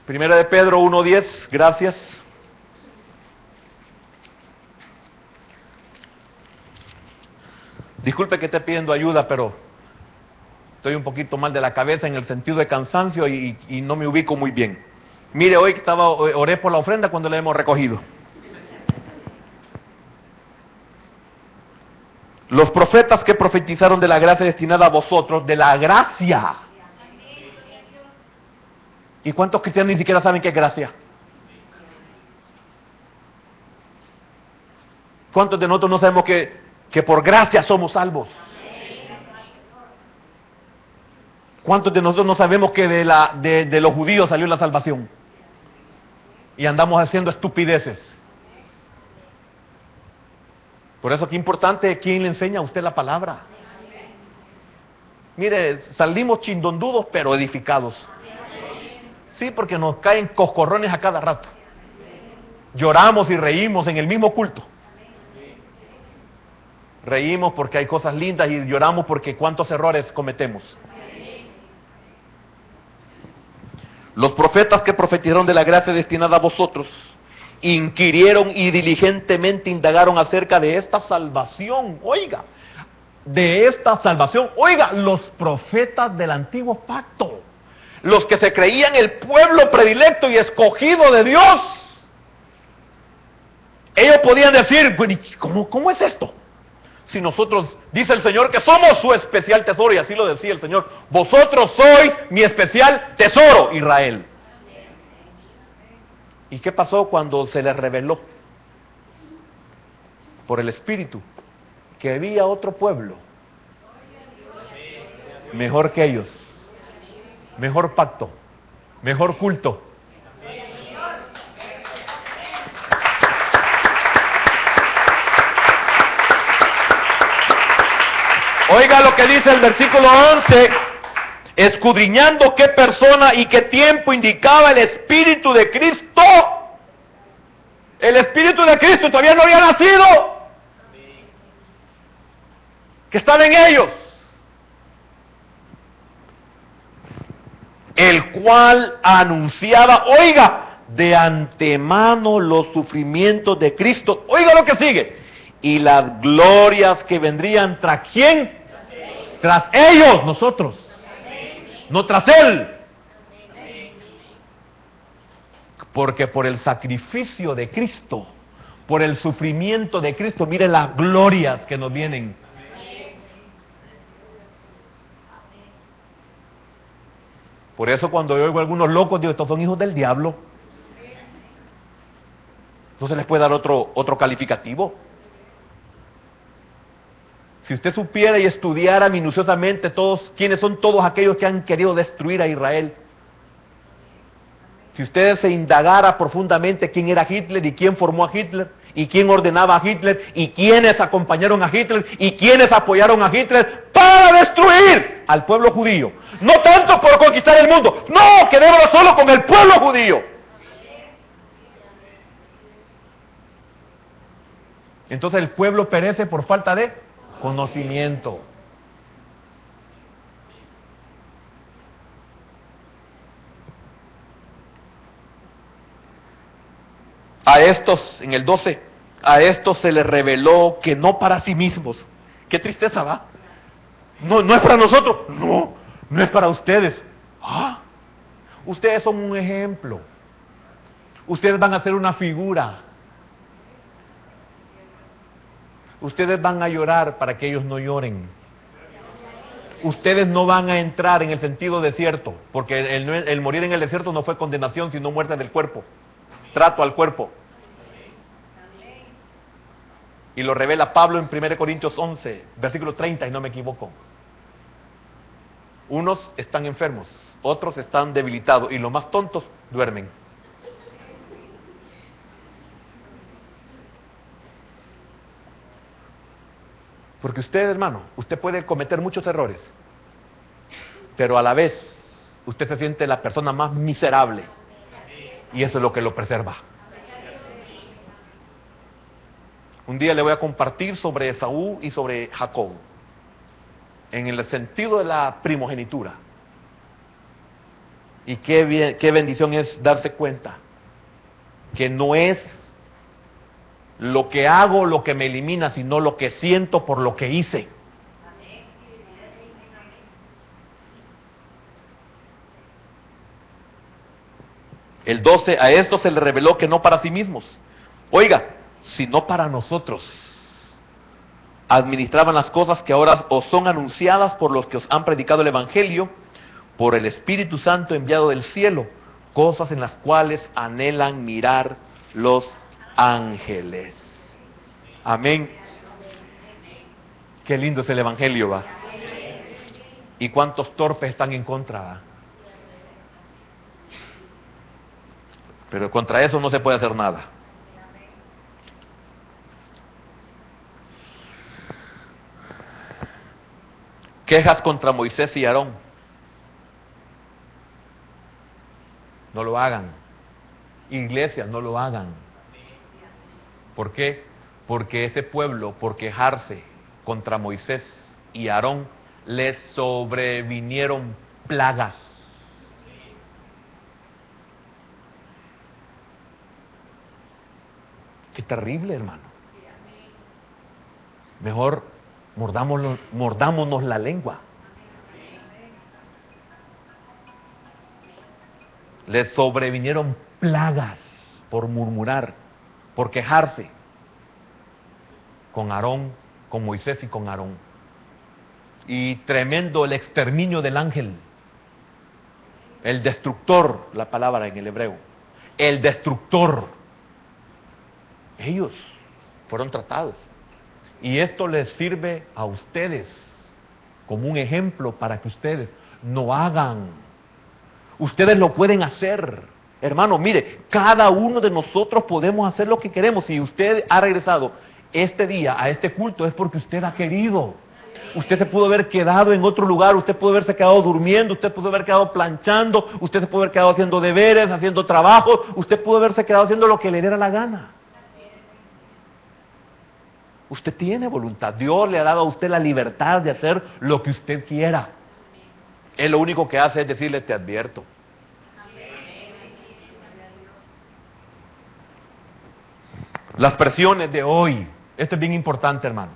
Primera de Pedro 1:10, gracias. Disculpe que esté pidiendo ayuda, pero estoy un poquito mal de la cabeza en el sentido de cansancio y no me ubico muy bien. Mire, hoy oré por la ofrenda cuando la hemos recogido. Los profetas que profetizaron de la gracia destinada a vosotros, de la gracia. ¿Y cuántos cristianos ni siquiera saben qué es gracia? ¿Cuántos de nosotros no sabemos que por gracia somos salvos? ¿Cuántos de nosotros no sabemos que de los judíos salió la salvación? Y andamos haciendo estupideces. Por eso qué importante quién le enseña a usted la palabra. Mire, salimos chindondudos pero edificados. Sí, porque nos caen coscorrones a cada rato. Lloramos y reímos en el mismo culto. Reímos porque hay cosas lindas y lloramos porque cuántos errores cometemos. Los profetas que profetizaron de la gracia destinada a vosotros, inquirieron y diligentemente indagaron acerca de esta salvación. Oiga, de esta salvación. Oiga, los profetas del antiguo pacto, los que se creían el pueblo predilecto y escogido de Dios, ellos podían decir, ¿cómo es esto? Si nosotros, dice el Señor, que somos su especial tesoro, y así lo decía el Señor, vosotros sois mi especial tesoro, Israel. ¿Y qué pasó cuando se les reveló por el Espíritu que había otro pueblo mejor que ellos, mejor pacto, mejor culto? Oiga lo que dice el versículo 11, escudriñando qué persona y qué tiempo indicaba el Espíritu de Cristo. El Espíritu de Cristo todavía no había nacido, que estaba en ellos, el cual anunciaba, oiga, de antemano los sufrimientos de Cristo. Oiga lo que sigue. Y las glorias que vendrían tras quién, tras ellos, nosotros, no tras él, porque por el sacrificio de Cristo, por el sufrimiento de Cristo, miren las glorias que nos vienen. Por eso cuando yo oigo a algunos locos, digo, estos son hijos del diablo. ¿No se les puede dar otro calificativo? Si usted supiera y estudiara minuciosamente quiénes son todos aquellos que han querido destruir a Israel, si usted se indagara profundamente quién era Hitler y quién formó a Hitler, y quién ordenaba a Hitler, y quiénes acompañaron a Hitler, y quiénes apoyaron a Hitler para destruir al pueblo judío. No tanto por conquistar el mundo, no, quedémonos solo con el pueblo judío. Entonces el pueblo perece por falta de conocimiento. A estos, en el 12, a estos se les reveló que no para sí mismos. Qué tristeza, ¿va? No es para nosotros. No es para ustedes. Ustedes son un ejemplo. Ustedes van a ser una figura. Ustedes van a llorar para que ellos no lloren. Ustedes no van a entrar en el sentido desierto, porque el morir en el desierto no fue condenación, sino muerte del cuerpo. Trato al cuerpo. Y lo revela Pablo en 1 Corintios 11, versículo 30, y no me equivoco. Unos están enfermos, otros están debilitados, y los más tontos duermen. Porque usted, hermano, usted puede cometer muchos errores, pero a la vez usted se siente la persona más miserable, y eso es lo que lo preserva. Un día le voy a compartir sobre Esaú y sobre Jacob, en el sentido de la primogenitura. Y qué bendición es darse cuenta que no es lo que hago lo que me elimina, sino lo que siento por lo que hice. El 12, a esto se le reveló que no para sí mismos, oiga, sino para nosotros. Administraban las cosas que ahora os son anunciadas por los que os han predicado el Evangelio, por el Espíritu Santo enviado del cielo, cosas en las cuales anhelan mirar los ángeles. Amén. Qué lindo es el Evangelio, va. Y cuántos torpes están en contra, va. Pero contra eso no se puede hacer nada. Quejas contra Moisés y Aarón. No lo hagan. Iglesia, no lo hagan. ¿Por qué? Porque ese pueblo, por quejarse contra Moisés y Aarón, les sobrevinieron plagas. Qué terrible, hermano. Mejor mordámonos la lengua. Les sobrevinieron plagas por murmurar, por quejarse con Aarón, con Moisés y con Aarón. Y tremendo el exterminio del ángel, el destructor, la palabra en el hebreo, el destructor. Ellos fueron tratados. Y esto les sirve a ustedes como un ejemplo para que ustedes no hagan. Ustedes lo pueden hacer. Hermano, mire, cada uno de nosotros podemos hacer lo que queremos. Si usted ha regresado este día a este culto es porque usted ha querido. Usted se pudo haber quedado en otro lugar, usted pudo haberse quedado durmiendo, usted pudo haber quedado planchando, usted se pudo haber quedado haciendo deberes, haciendo trabajo, usted pudo haberse quedado haciendo lo que le diera la gana. Usted tiene voluntad. Dios le ha dado a usted la libertad de hacer lo que usted quiera. Él lo único que hace es decirle, te advierto. Las presiones de hoy. Esto es bien importante, hermano.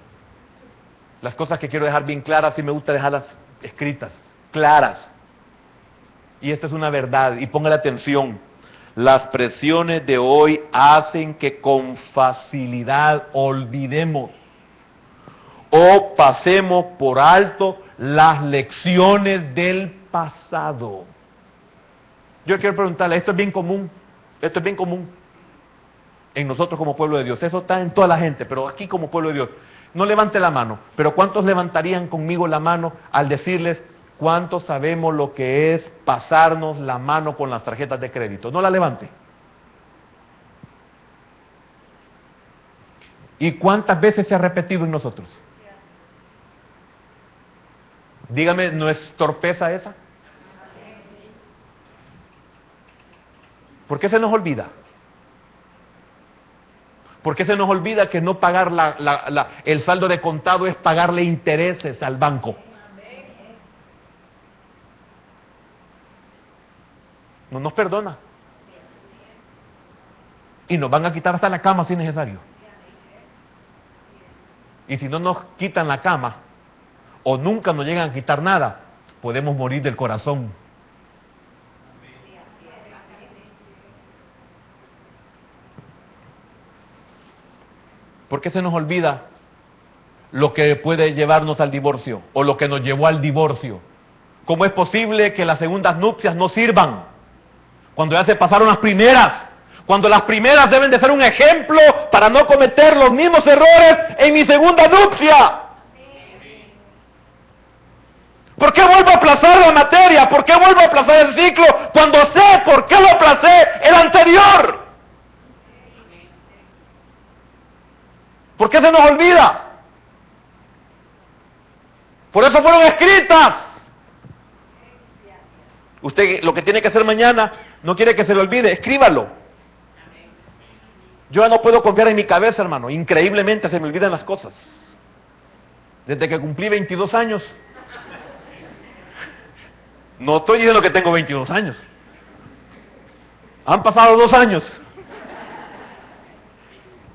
Las cosas que quiero dejar bien claras, sí me gusta dejarlas escritas, claras. Y esta es una verdad, y póngale atención. Las presiones de hoy hacen que con facilidad olvidemos o pasemos por alto las lecciones del pasado. Yo quiero preguntarle, esto es bien común, en nosotros como pueblo de Dios. Eso está en toda la gente, pero aquí como pueblo de Dios. No levante la mano, pero ¿cuántos levantarían conmigo la mano al decirles cuántos sabemos lo que es pasarnos la mano con las tarjetas de crédito? No la levante. ¿Y cuántas veces se ha repetido en nosotros? Dígame, ¿no es torpeza esa? ¿Por qué se nos olvida? ¿Por qué se nos olvida que no pagar el saldo de contado es pagarle intereses al banco? No nos perdona. Y nos van a quitar hasta la cama si es necesario. Y si no nos quitan la cama, o nunca nos llegan a quitar nada, podemos morir del corazón. ¿Por qué se nos olvida lo que puede llevarnos al divorcio o lo que nos llevó al divorcio? ¿Cómo es posible que las segundas nupcias no sirvan cuando ya se pasaron las primeras? Cuando las primeras deben de ser un ejemplo para no cometer los mismos errores en mi segunda nupcia. ¿Por qué vuelvo a aplazar la materia? ¿Por qué vuelvo a aplazar el ciclo cuando sé por qué lo aplacé el anterior? ¿Por qué se nos olvida? Por eso fueron escritas. Usted lo que tiene que hacer mañana, no quiere que se le olvide, escríbalo. Yo ya no puedo confiar en mi cabeza, hermano. Increíblemente se me olvidan las cosas. Desde que cumplí 22 años. No estoy diciendo que tengo 22 años. Han pasado 2 años.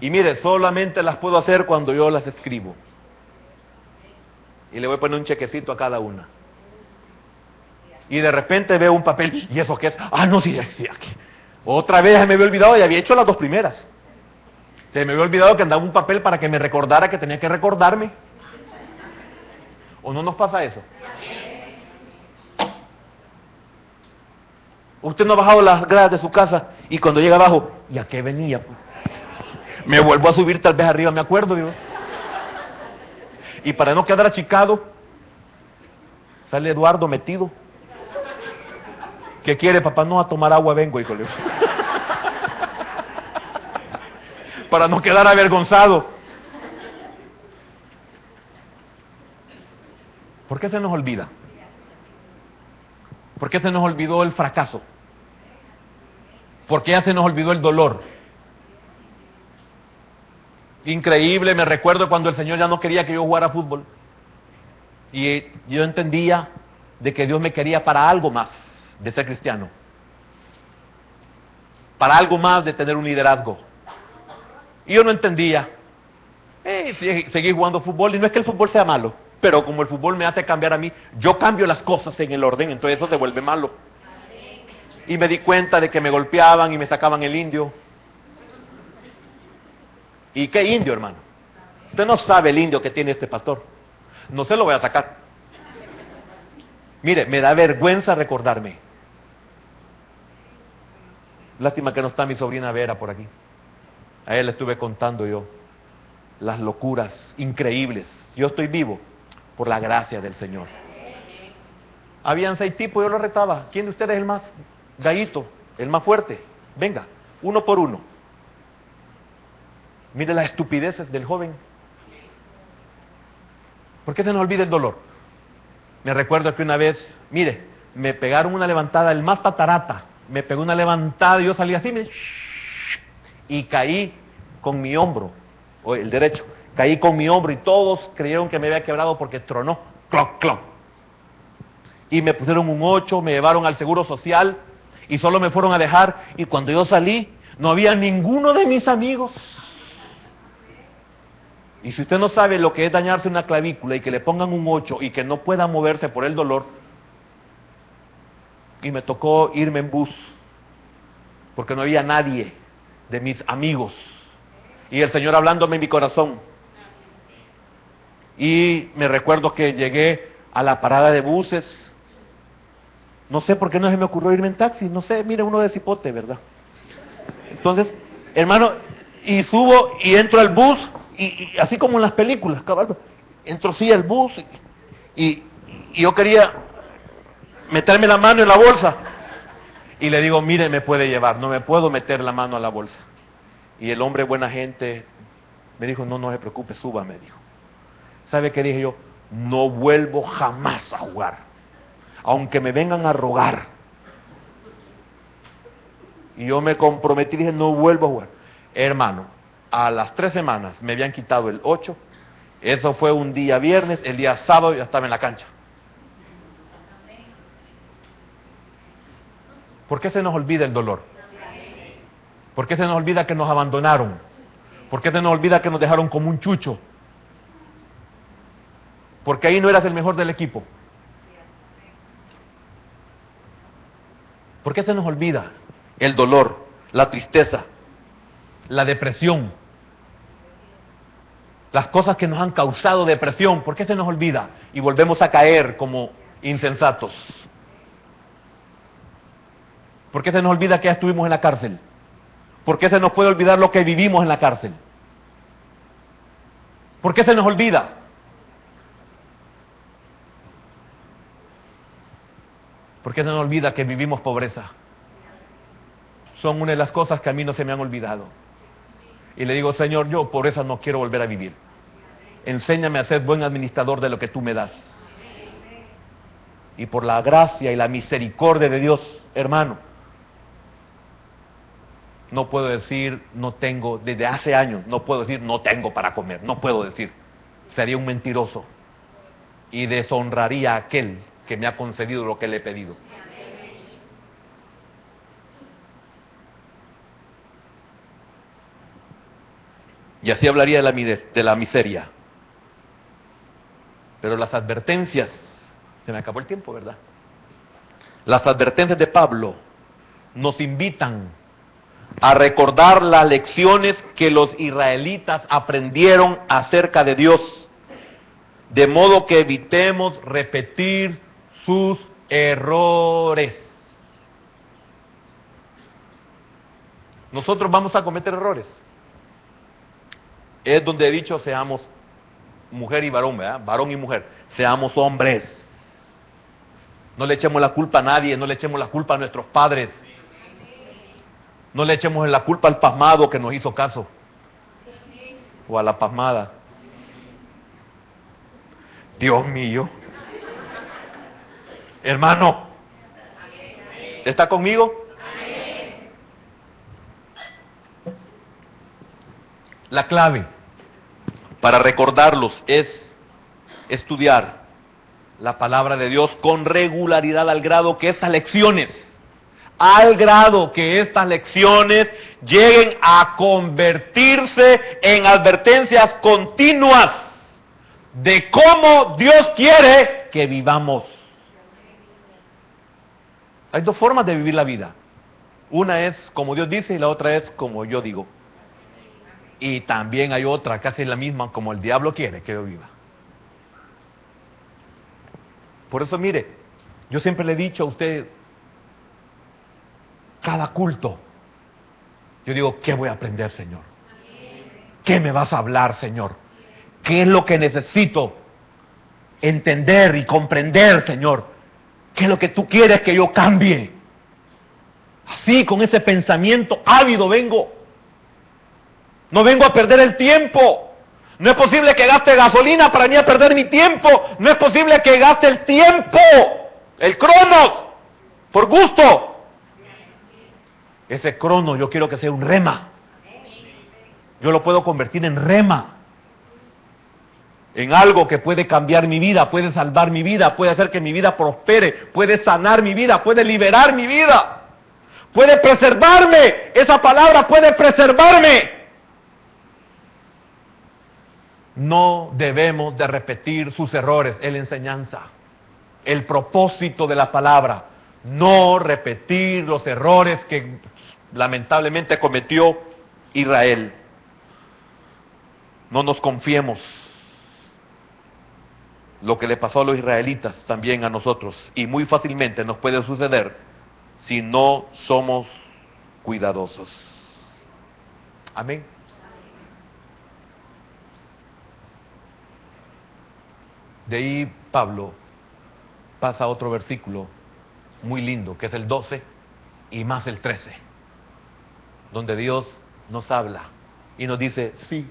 Y mire, solamente las puedo hacer cuando yo las escribo. Y le voy a poner un chequecito a cada una. Y de repente veo un papel, ¿y eso qué es? Ah, no, sí, aquí. Otra vez me había olvidado y había hecho las 2 primeras. Se me había olvidado que andaba un papel para que me recordara que tenía que recordarme. ¿O no nos pasa eso? Usted no ha bajado las gradas de su casa y cuando llega abajo, ¿y a qué venía? Me vuelvo a subir tal vez arriba, me acuerdo yo. Y para no quedar achicado, sale Eduardo metido. ¿Qué quiere, papá? No, a tomar agua vengo, híjole. Para no quedar avergonzado. ¿Por qué se nos olvida? ¿Por qué se nos olvidó el fracaso? ¿Por qué ya se nos olvidó el dolor? Increíble, me recuerdo cuando el Señor ya no quería que yo jugara fútbol. Y yo entendía de que Dios me quería para algo más de ser cristiano. Para algo más de tener un liderazgo. Y yo no entendía. Seguí jugando fútbol y no es que el fútbol sea malo, pero como el fútbol me hace cambiar a mí, yo cambio las cosas en el orden, entonces eso se vuelve malo. Y me di cuenta de que me golpeaban y me sacaban el indio. ¿Y qué indio, hermano? Usted no sabe el indio que tiene este pastor. No se lo voy a sacar. Mire, me da vergüenza recordarme. Lástima que no está mi sobrina Vera por aquí. A él le estuve contando yo las locuras increíbles. Yo estoy vivo por la gracia del Señor. Habían 6 tipos, yo los retaba. ¿Quién de ustedes es el más gallito, el más fuerte? Venga, uno por uno. Mire las estupideces del joven. ¿Por qué se nos olvida el dolor? Me recuerdo que una vez, mire, me pegaron una levantada, el más patarata, me pegó una levantada y yo salí así, y caí con mi hombro, o el derecho, caí con mi hombro y todos creyeron que me había quebrado porque tronó, cloc, cloc. Y me pusieron un 8, me llevaron al seguro social y solo me fueron a dejar, y cuando yo salí no había ninguno de mis amigos. Y si usted no sabe lo que es dañarse una clavícula y que le pongan un 8 y que no pueda moverse por el dolor, y me tocó irme en bus, porque no había nadie de mis amigos, y el Señor hablándome en mi corazón. Y me recuerdo que llegué a la parada de buses, no sé por qué no se me ocurrió irme en taxi, no sé, mire, uno de cipote, ¿verdad? Entonces, hermano, y subo y entro al bus, y así como en las películas, cabal, entro sí al bus, y yo quería meterme la mano en la bolsa, y le digo, mire, me puede llevar, no me puedo meter la mano a la bolsa. Y el hombre buena gente me dijo, no se preocupe, suba, me dijo. ¿Sabe qué dije yo? No vuelvo jamás a jugar, aunque me vengan a rogar. Y yo me comprometí, dije, no vuelvo a jugar. Hermano, a las 3 semanas me habían quitado el 8, eso fue un día viernes, el día sábado ya estaba en la cancha. ¿Por qué se nos olvida el dolor? ¿Por qué se nos olvida que nos abandonaron? ¿Por qué se nos olvida que nos dejaron como un chucho? Porque ahí no eras el mejor del equipo. ¿Por qué se nos olvida el dolor, la tristeza, la depresión? Las cosas que nos han causado depresión, ¿por qué se nos olvida? Y volvemos a caer como insensatos. ¿Por qué se nos olvida que ya estuvimos en la cárcel? ¿Por qué se nos puede olvidar lo que vivimos en la cárcel? ¿Por qué se nos olvida? ¿Por qué se nos olvida que vivimos pobreza? Son una de las cosas que a mí no se me han olvidado. Y le digo, Señor, yo pobreza no quiero volver a vivir. Enséñame a ser buen administrador de lo que tú me das. Y por la gracia y la misericordia de Dios, hermano, no puedo decir no tengo, desde hace años, no puedo decir no tengo para comer, no puedo decir. Sería un mentiroso y deshonraría a aquel que me ha concedido lo que le he pedido. Y así hablaría de la miseria. Pero las advertencias, se me acabó el tiempo, ¿verdad? Las advertencias de Pablo nos invitan a recordar las lecciones que los israelitas aprendieron acerca de Dios, de modo que evitemos repetir sus errores. Nosotros vamos a cometer errores. Es donde he dicho seamos mujer y varón, ¿verdad? Varón y mujer, seamos hombres. No le echemos la culpa a nadie, no le echemos la culpa a nuestros padres. No le echemos la culpa al pasmado que nos hizo caso. O a la pasmada. Dios mío. Hermano, ¿está conmigo? La clave para recordarlos es estudiar la palabra de Dios con regularidad al grado que estas lecciones lleguen a convertirse en advertencias continuas de cómo Dios quiere que vivamos. Hay dos formas de vivir la vida. Una es como Dios dice y la otra es como yo digo. Y también hay otra, casi la misma, como el diablo quiere que yo viva. Por eso, mire, yo siempre le he dicho a usted, cada culto, yo digo, ¿qué voy a aprender, Señor? ¿Qué me vas a hablar, Señor? ¿Qué es lo que necesito entender y comprender, Señor? ¿Qué es lo que tú quieres que yo cambie? Así, con ese pensamiento ávido vengo. No vengo a perder el tiempo. No es posible que gaste gasolina para ni a perder mi tiempo. No es posible que gaste el tiempo, el cronos, por gusto. Ese crono yo quiero que sea un rema. Yo lo puedo convertir en rema. En algo que puede cambiar mi vida, puede salvar mi vida, puede hacer que mi vida prospere, puede sanar mi vida, puede liberar mi vida, puede preservarme. Esa palabra puede preservarme. No debemos de repetir sus errores, es la enseñanza. El propósito de la palabra, no repetir los errores que lamentablemente cometió Israel. No nos confiemos. Lo que le pasó a los israelitas también a nosotros, y muy fácilmente nos puede suceder si no somos cuidadosos. Amén. De ahí Pablo pasa a otro versículo muy lindo, que es el 12 y más el 13, donde Dios nos habla y nos dice: sí,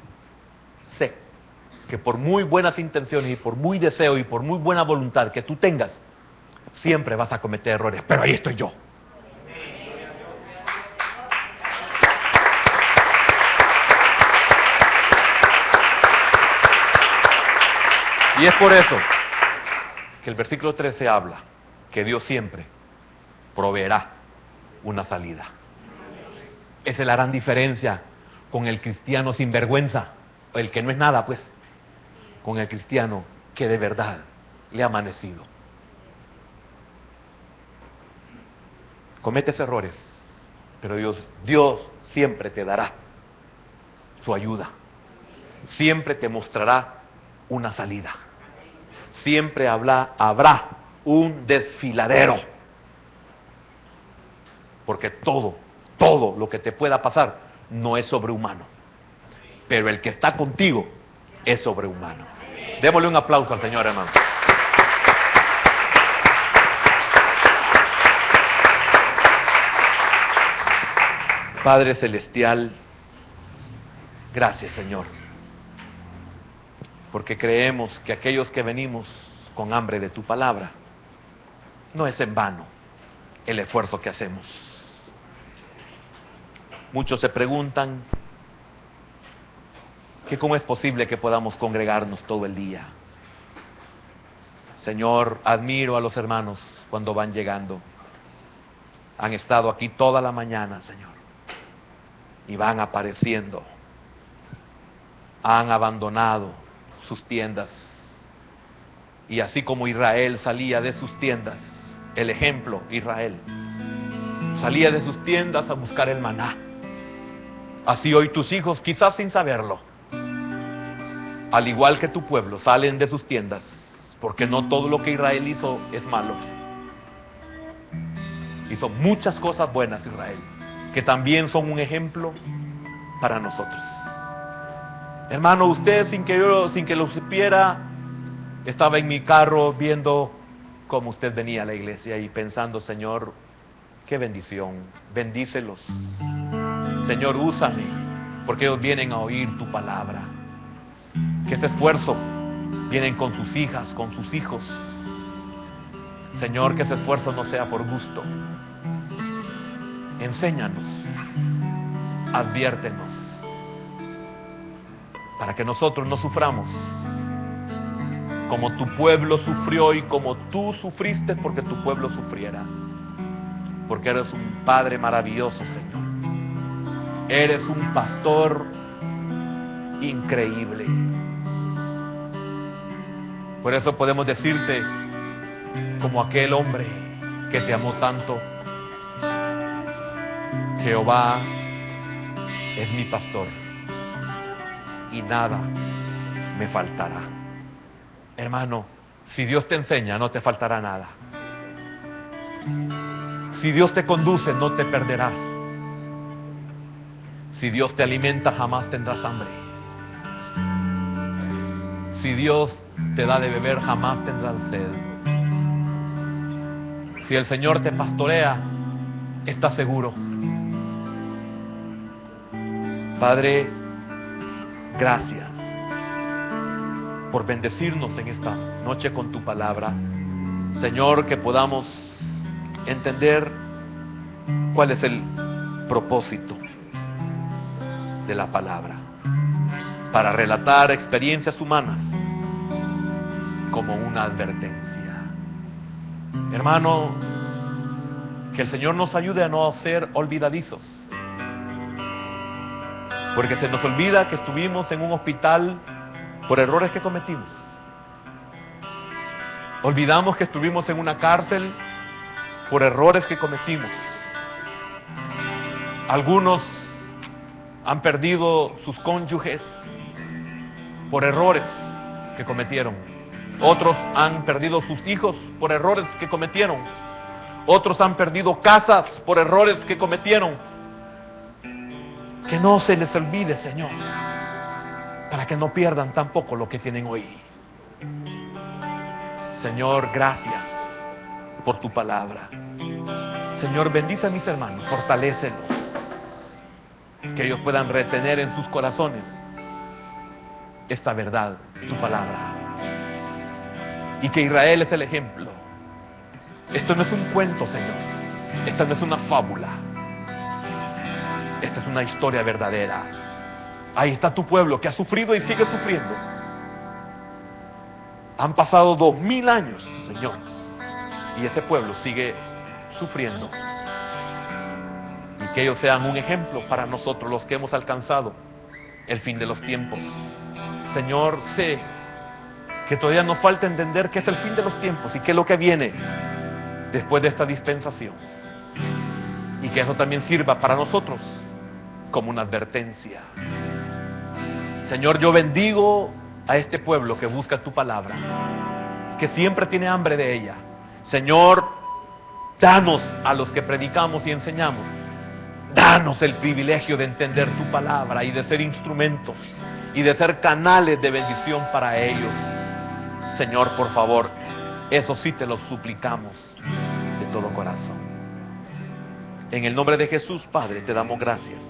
sé que por muy buenas intenciones y por muy deseo y por muy buena voluntad que tú tengas, siempre vas a cometer errores, pero ahí estoy yo. Y es por eso que el versículo 13 habla que Dios siempre proveerá una salida. Esa es la gran diferencia con el cristiano sinvergüenza, el que no es nada, pues, con el cristiano que de verdad le ha amanecido. Cometes errores, pero Dios siempre te dará su ayuda. Siempre te mostrará una salida. Siempre habrá un desfiladero. Porque todo lo que te pueda pasar no es sobrehumano. Pero el que está contigo es sobrehumano. Démosle un aplauso al Señor, hermano. Padre Celestial, gracias, Señor, porque creemos que aquellos que venimos con hambre de tu palabra, no es en vano el esfuerzo que hacemos. Muchos se preguntan que cómo es posible que podamos congregarnos todo el día. Señor, admiro a los hermanos cuando van llegando. Han estado aquí toda la mañana, Señor, y van apareciendo. Han abandonado sus tiendas, y así como Israel salía de sus tiendas, el ejemplo Israel salía de sus tiendas a buscar el maná, así hoy tus hijos, quizás sin saberlo, al igual que tu pueblo, salen de sus tiendas, porque no todo lo que Israel hizo es malo. Hizo muchas cosas buenas Israel, que también son un ejemplo para nosotros. Hermano, usted sin que lo supiera, estaba en mi carro viendo cómo usted venía a la iglesia y pensando: Señor, qué bendición, bendícelos. Señor, úsame, porque ellos vienen a oír tu palabra. Que ese esfuerzo vienen con sus hijas, con sus hijos. Señor, que ese esfuerzo no sea por gusto. Enséñanos, adviértenos, para que nosotros no suframos como tu pueblo sufrió y como tú sufriste porque tu pueblo sufriera. Porque eres un Padre maravilloso, Señor. Eres un pastor increíble. Por eso podemos decirte, como aquel hombre que te amó tanto: Jehová es mi pastor y nada me faltará. Hermano, si Dios te enseña, no te faltará nada. Si Dios te conduce, no te perderás. Si Dios te alimenta, jamás tendrás hambre. Si Dios te da de beber, jamás tendrás sed. Si el Señor te pastorea, estás seguro. Padre, gracias por bendecirnos en esta noche con tu palabra. Señor, que podamos entender cuál es el propósito de la palabra, para relatar experiencias humanas como una advertencia. Hermano, que el Señor nos ayude a no ser olvidadizos, porque se nos olvida que estuvimos en un hospital por errores que cometimos. Olvidamos que estuvimos en una cárcel por errores que cometimos. Algunos han perdido sus cónyuges por errores que cometieron. Otros han perdido sus hijos por errores que cometieron. Otros han perdido casas por errores que cometieron. Que no se les olvide, Señor, para que no pierdan tampoco lo que tienen hoy. Señor, gracias por tu palabra. Señor, bendice a mis hermanos, fortalécelos, que ellos puedan retener en sus corazones esta verdad, tu palabra. Y que Israel es el ejemplo. Esto no es un cuento, Señor. Esta no es una fábula. Esta es una historia verdadera. Ahí está tu pueblo que ha sufrido y sigue sufriendo. Han pasado 2000 años, Señor, y ese pueblo sigue sufriendo. Y que ellos sean un ejemplo para nosotros, los que hemos alcanzado el fin de los tiempos. Señor, sé que todavía nos falta entender qué es el fin de los tiempos y qué es lo que viene después de esta dispensación. Y que eso también sirva para nosotros como una advertencia. Señor, yo bendigo a este pueblo que busca tu palabra, que siempre tiene hambre de ella. Señor, danos a los que predicamos y enseñamos, danos el privilegio de entender tu palabra y de ser instrumentos y de ser canales de bendición para ellos. Señor, por favor, eso sí te lo suplicamos de todo corazón. En el nombre de Jesús, Padre, te damos gracias.